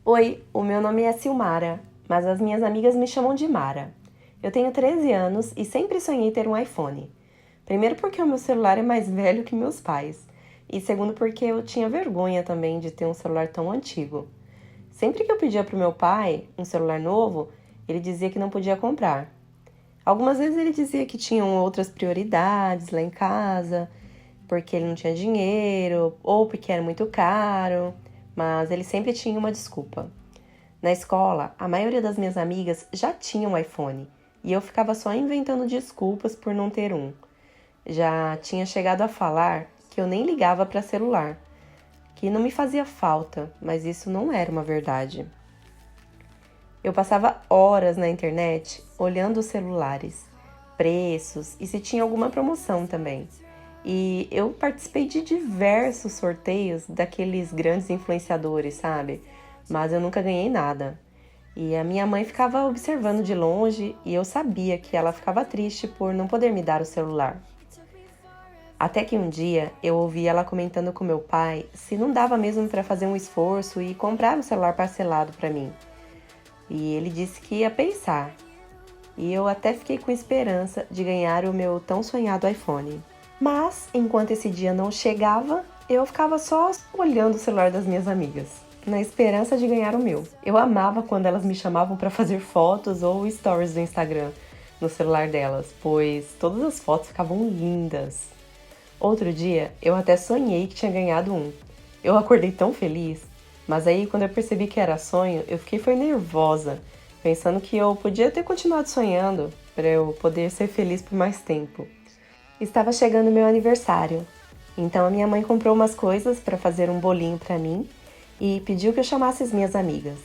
Oi, o meu nome é Silmara, mas as minhas amigas me chamam de Mara. Eu tenho 13 anos e sempre sonhei ter um iPhone. Primeiro porque o meu celular é mais velho que meus pais, e segundo porque eu tinha vergonha também de ter um celular tão antigo. Sempre que eu pedia para o meu pai um celular novo, ele dizia que não podia comprar. Algumas vezes ele dizia que tinham outras prioridades lá em casa, porque ele não tinha dinheiro ou porque era muito caro, mas ele sempre tinha uma desculpa. Na escola, a maioria das minhas amigas já tinha um iPhone e eu ficava só inventando desculpas por não ter um. Já tinha chegado a falar que eu nem ligava para celular, que não me fazia falta, mas isso não era uma verdade. Eu passava horas na internet olhando os celulares, preços e se tinha alguma promoção também. E eu participei de diversos sorteios daqueles grandes influenciadores, sabe? Mas eu nunca ganhei nada. E a minha mãe ficava observando de longe e eu sabia que ela ficava triste por não poder me dar o celular. Até que um dia eu ouvi ela comentando com meu pai se não dava mesmo para fazer um esforço e comprar um celular parcelado para mim. E ele disse que ia pensar. E eu até fiquei com esperança de ganhar o meu tão sonhado iPhone. Mas, enquanto esse dia não chegava, eu ficava só olhando o celular das minhas amigas, na esperança de ganhar o meu. Eu amava quando elas me chamavam para fazer fotos ou stories do Instagram no celular delas, pois todas as fotos ficavam lindas. Outro dia, eu até sonhei que tinha ganhado um. Eu acordei tão feliz, mas aí quando eu percebi que era sonho, eu fiquei foi nervosa, pensando que eu podia ter continuado sonhando para eu poder ser feliz por mais tempo. Estava chegando meu aniversário, então a minha mãe comprou umas coisas para fazer um bolinho para mim e pediu que eu chamasse as minhas amigas.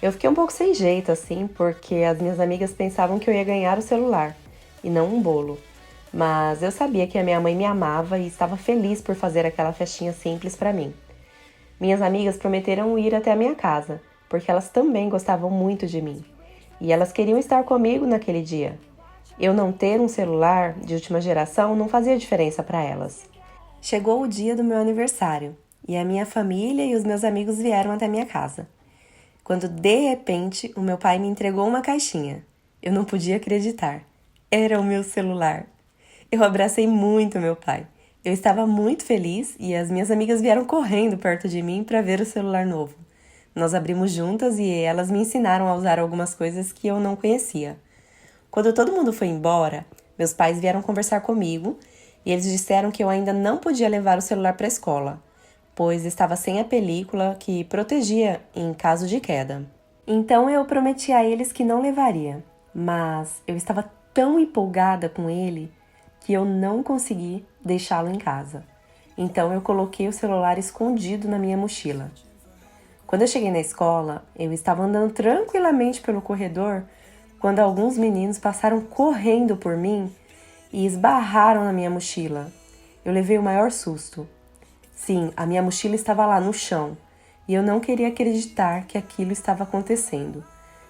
Eu fiquei um pouco sem jeito assim, porque as minhas amigas pensavam que eu ia ganhar o celular e não um bolo. Mas eu sabia que a minha mãe me amava e estava feliz por fazer aquela festinha simples para mim. Minhas amigas prometeram ir até a minha casa, porque elas também gostavam muito de mim. E elas queriam estar comigo naquele dia. Eu não ter um celular de última geração não fazia diferença para elas. Chegou o dia do meu aniversário e a minha família e os meus amigos vieram até minha casa. Quando de repente o meu pai me entregou uma caixinha. Eu não podia acreditar. Era o meu celular. Eu abracei muito meu pai. Eu estava muito feliz e as minhas amigas vieram correndo perto de mim para ver o celular novo. Nós abrimos juntas e elas me ensinaram a usar algumas coisas que eu não conhecia. Quando todo mundo foi embora, meus pais vieram conversar comigo e eles disseram que eu ainda não podia levar o celular para a escola, pois estava sem a película que protegia em caso de queda. Então eu prometi a eles que não levaria, mas eu estava tão empolgada com ele que eu não consegui deixá-lo em casa. Então eu coloquei o celular escondido na minha mochila. Quando eu cheguei na escola, eu estava andando tranquilamente pelo corredor quando alguns meninos passaram correndo por mim e esbarraram na minha mochila. Eu levei o maior susto. Sim, a minha mochila estava lá no chão e eu não queria acreditar que aquilo estava acontecendo.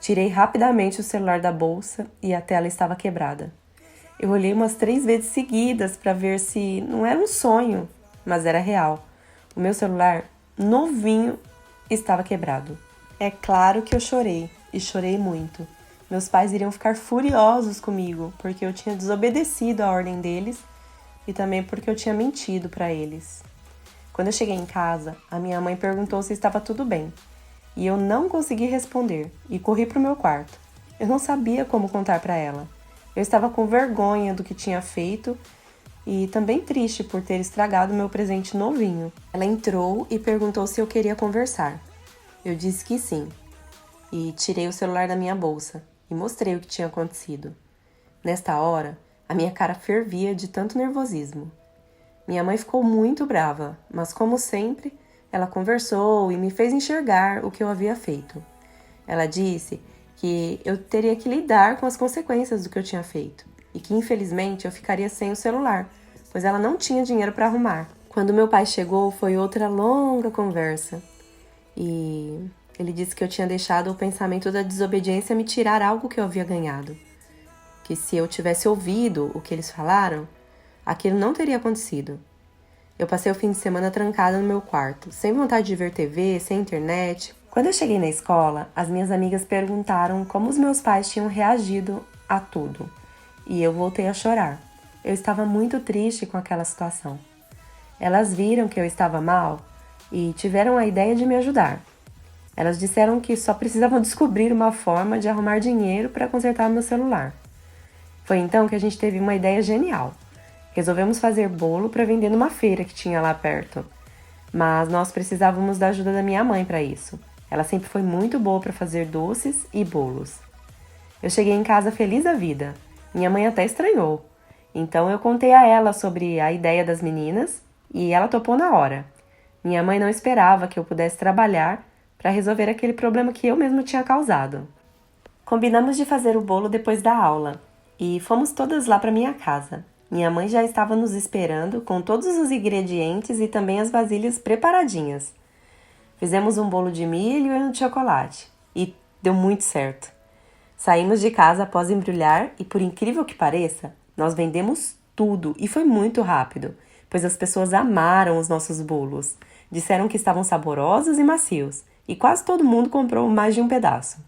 Tirei rapidamente o celular da bolsa e a tela estava quebrada. Eu olhei umas 3 vezes seguidas para ver se não era um sonho, mas era real. O meu celular, novinho, estava quebrado. É claro que eu chorei, e chorei muito. Meus pais iriam ficar furiosos comigo, porque eu tinha desobedecido a ordem deles e também porque eu tinha mentido para eles. Quando eu cheguei em casa, a minha mãe perguntou se estava tudo bem, e eu não consegui responder e corri para o meu quarto. Eu não sabia como contar para ela. Eu estava com vergonha do que tinha feito e também triste por ter estragado meu presente novinho. Ela entrou e perguntou se eu queria conversar. Eu disse que sim, e tirei o celular da minha bolsa e mostrei o que tinha acontecido. Nesta hora, a minha cara fervia de tanto nervosismo. Minha mãe ficou muito brava, mas como sempre, ela conversou e me fez enxergar o que eu havia feito. Ela disse que eu teria que lidar com as consequências do que eu tinha feito e que infelizmente eu ficaria sem o celular, pois ela não tinha dinheiro para arrumar. Quando meu pai chegou, foi outra longa conversa e ele disse que eu tinha deixado o pensamento da desobediência me tirar algo que eu havia ganhado, que se eu tivesse ouvido o que eles falaram, aquilo não teria acontecido. Eu passei o fim de semana trancada no meu quarto, sem vontade de ver TV, sem internet, Quando eu cheguei na escola, as minhas amigas perguntaram como os meus pais tinham reagido a tudo, e eu voltei a chorar. Eu estava muito triste com aquela situação. Elas viram que eu estava mal e tiveram a ideia de me ajudar. Elas disseram que só precisavam descobrir uma forma de arrumar dinheiro para consertar meu celular. Foi então que a gente teve uma ideia genial. Resolvemos fazer bolo para vender numa feira que tinha lá perto. Mas nós precisávamos da ajuda da minha mãe para isso. Ela sempre foi muito boa para fazer doces e bolos. Eu cheguei em casa feliz da vida. Minha mãe até estranhou. Então eu contei a ela sobre a ideia das meninas e ela topou na hora. Minha mãe não esperava que eu pudesse trabalhar para resolver aquele problema que eu mesmo tinha causado. Combinamos de fazer o bolo depois da aula e fomos todas lá para minha casa. Minha mãe já estava nos esperando com todos os ingredientes e também as vasilhas preparadinhas. Fizemos um bolo de milho e um de chocolate e deu muito certo. Saímos de casa após embrulhar e, por incrível que pareça, nós vendemos tudo e foi muito rápido, pois as pessoas amaram os nossos bolos. Disseram que estavam saborosos e macios e quase todo mundo comprou mais de um pedaço.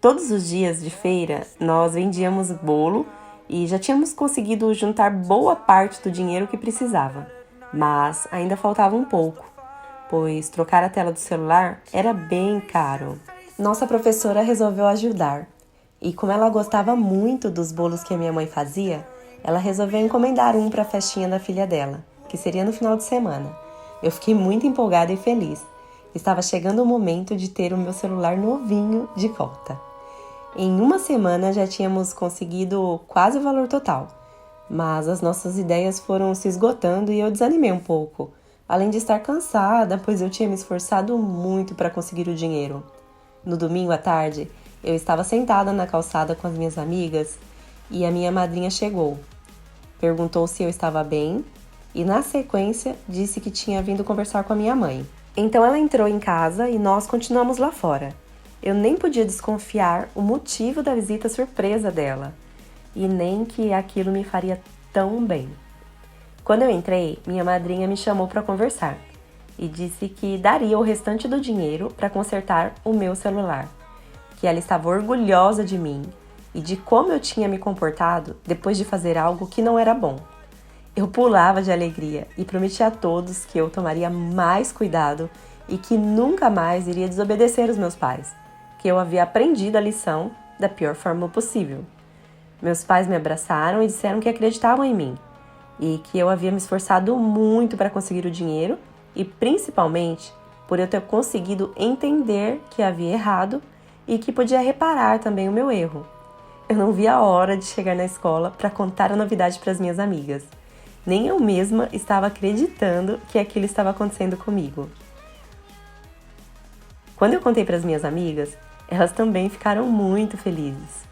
Todos os dias de feira nós vendíamos bolo e já tínhamos conseguido juntar boa parte do dinheiro que precisava, mas ainda faltava um pouco, pois trocar a tela do celular era bem caro. Nossa professora resolveu ajudar e, como ela gostava muito dos bolos que a minha mãe fazia, ela resolveu encomendar um para a festinha da filha dela, que seria no final de semana. Eu fiquei muito empolgada e feliz. Estava chegando o momento de ter o meu celular novinho de volta. Em uma semana já tínhamos conseguido quase o valor total, mas as nossas ideias foram se esgotando e eu desanimei um pouco, além de estar cansada, pois eu tinha me esforçado muito para conseguir o dinheiro. No domingo à tarde, eu estava sentada na calçada com as minhas amigas e a minha madrinha chegou. Perguntou se eu estava bem e, na sequência, disse que tinha vindo conversar com a minha mãe. Então ela entrou em casa e nós continuamos lá fora. Eu nem podia desconfiar o motivo da visita surpresa dela e nem que aquilo me faria tão bem. Quando eu entrei, minha madrinha me chamou para conversar e disse que daria o restante do dinheiro para consertar o meu celular, que ela estava orgulhosa de mim e de como eu tinha me comportado depois de fazer algo que não era bom. Eu pulava de alegria e prometi a todos que eu tomaria mais cuidado e que nunca mais iria desobedecer os meus pais, que eu havia aprendido a lição da pior forma possível. Meus pais me abraçaram e disseram que acreditavam em mim e que eu havia me esforçado muito para conseguir o dinheiro e, principalmente, por eu ter conseguido entender que havia errado e que podia reparar também o meu erro. Eu não via a hora de chegar na escola para contar a novidade para as minhas amigas. Nem eu mesma estava acreditando que aquilo estava acontecendo comigo. Quando eu contei para as minhas amigas, elas também ficaram muito felizes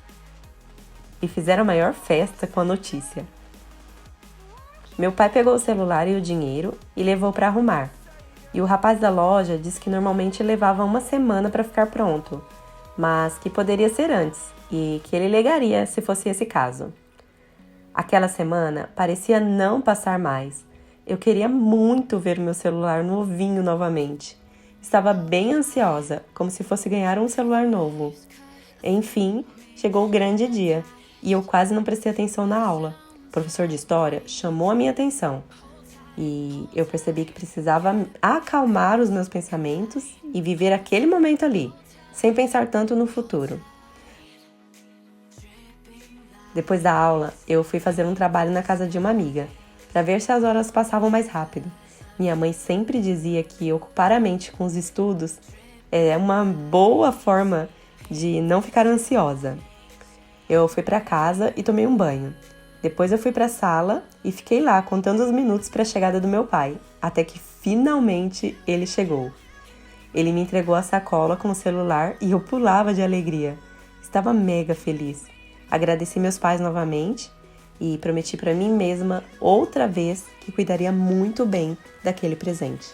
e fizeram a maior festa com a notícia. Meu pai pegou o celular e o dinheiro e levou para arrumar. E o rapaz da loja disse que normalmente levava uma semana para ficar pronto, mas que poderia ser antes e que ele ligaria se fosse esse caso. Aquela semana parecia não passar mais. Eu queria muito ver meu celular novinho novamente. Estava bem ansiosa, como se fosse ganhar um celular novo. Enfim, chegou o grande dia e eu quase não prestei atenção na aula. O professor de história chamou a minha atenção e eu percebi que precisava acalmar os meus pensamentos e viver aquele momento ali, sem pensar tanto no futuro. Depois da aula, eu fui fazer um trabalho na casa de uma amiga, para ver se as horas passavam mais rápido. Minha mãe sempre dizia que ocupar a mente com os estudos é uma boa forma de não ficar ansiosa. Eu fui para casa e tomei um banho. Depois eu fui para a sala e fiquei lá contando os minutos para a chegada do meu pai, até que finalmente ele chegou. Ele me entregou a sacola com o celular e eu pulava de alegria. Estava mega feliz. Agradeci meus pais novamente e prometi para mim mesma outra vez que cuidaria muito bem daquele presente.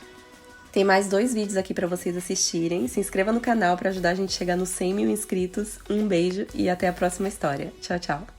Tem mais 2 vídeos aqui para vocês assistirem. Se inscreva no canal para ajudar a gente a chegar nos 100 mil inscritos. Um beijo e até a próxima história. Tchau, tchau!